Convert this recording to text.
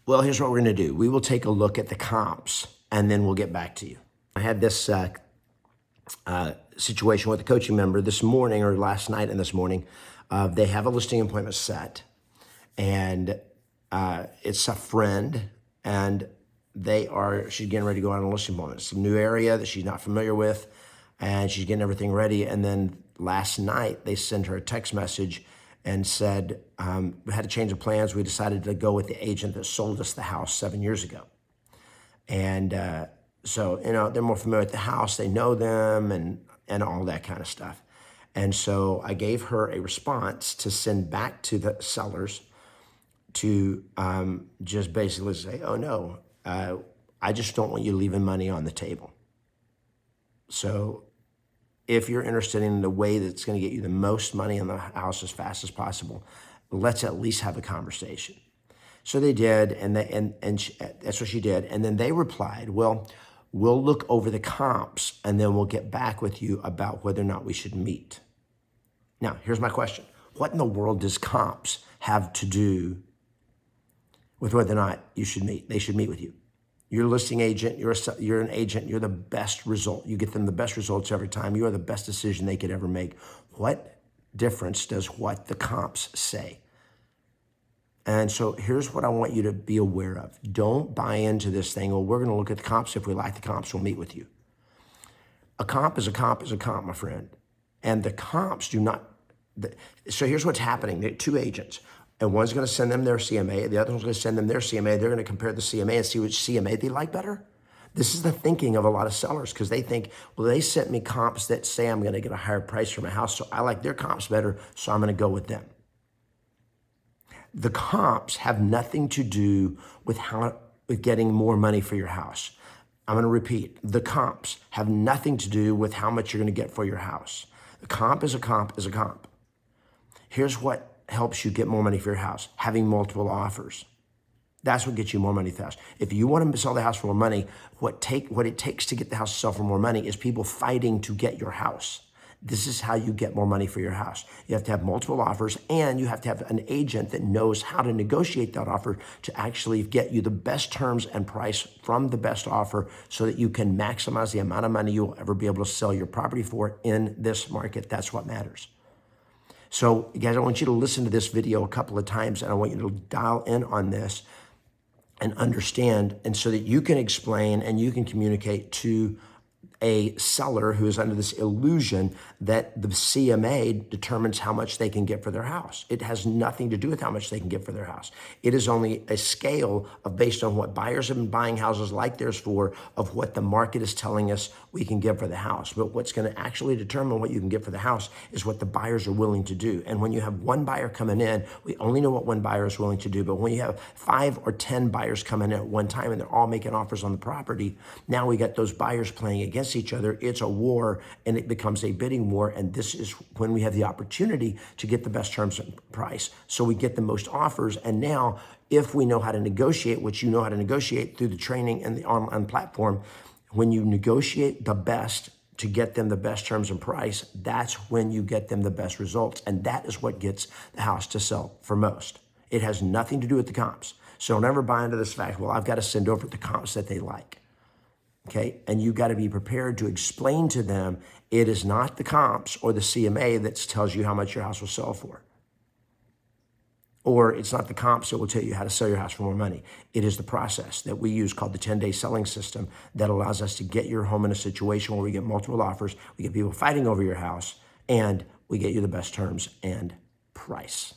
Well, here's what we're going to do. We will take a look at the comps, and then we'll get back to you. I had this situation with a coaching member this morning, or last night and this morning. They have a listing appointment set, and it's a friend, and she's getting ready to go on a listing appointment. It's a new area that she's not familiar with, and she's getting everything ready. And then last night, they sent her a text message and said, we had to change the plans. We decided to go with the agent that sold us the house 7 years ago. And so, they're more familiar with the house. They know them and all that kind of stuff. And so I gave her a response to send back to the sellers to just basically say, oh no, I just don't want you leaving money on the table. So if you're interested in the way that's going to get you the most money in the house as fast as possible, let's at least have a conversation. So they did, and that's what she did. And then they replied, well, we'll look over the comps, and then we'll get back with you about whether or not we should meet. Now, here's my question. What in the world does comps have to do with whether or not you should meet? They should meet with you. You're a listing agent, you're an agent, you're the best result. You get them the best results every time. You are the best decision they could ever make. What difference does what the comps say? And so here's what I want you to be aware of. Don't buy into this thing, well, we're gonna look at the comps. If we like the comps, we'll meet with you. A comp is a comp is a comp, my friend. And the comps do not, so here's what's happening. There are two agents. And one's going to send them their CMA. The other one's going to send them their CMA. They're going to compare the CMA and see which CMA they like better. This is the thinking of a lot of sellers because they think, well, they sent me comps that say I'm going to get a higher price for my house, so I like their comps better, so I'm going to go with them. The comps have nothing to do with getting more money for your house. I'm going to repeat. The comps have nothing to do with how much you're going to get for your house. The comp is a comp is a comp. Here's what helps you get more money for your house, having multiple offers. That's what gets you more money fast. If you want to sell the house for more money, what it takes to get the house to sell for more money is people fighting to get your house. This is how you get more money for your house. You have to have multiple offers, and you have to have an agent that knows how to negotiate that offer to actually get you the best terms and price from the best offer so that you can maximize the amount of money you'll ever be able to sell your property for in this market. That's what matters. So guys, I want you to listen to this video a couple of times, and I want you to dial in on this and understand, and so that you can explain and you can communicate to a seller who is under this illusion that the CMA determines how much they can get for their house. It has nothing to do with how much they can get for their house. It is only a scale of based on what buyers have been buying houses like theirs for, of what the market is telling us we can get for the house. But what's going to actually determine what you can get for the house is what the buyers are willing to do. And when you have one buyer coming in, we only know what one buyer is willing to do. But when you have 5 or 10 buyers coming in at one time and they're all making offers on the property, now we got those buyers playing against each other. It's a war, and it becomes a bidding war. And this is when we have the opportunity to get the best terms and price. So we get the most offers. And now if we know how to negotiate, which you know how to negotiate through the training and the online platform, when you negotiate the best to get them the best terms and price, that's when you get them the best results. And that is what gets the house to sell for most. It has nothing to do with the comps. So never buy into this fact, well, I've got to send over the comps that they like. Okay, and you got to be prepared to explain to them it is not the comps or the CMA that tells you how much your house will sell for. Or it's not the comps that will tell you how to sell your house for more money. It is the process that we use called the 10-day selling system that allows us to get your home in a situation where we get multiple offers, we get people fighting over your house, and we get you the best terms and price.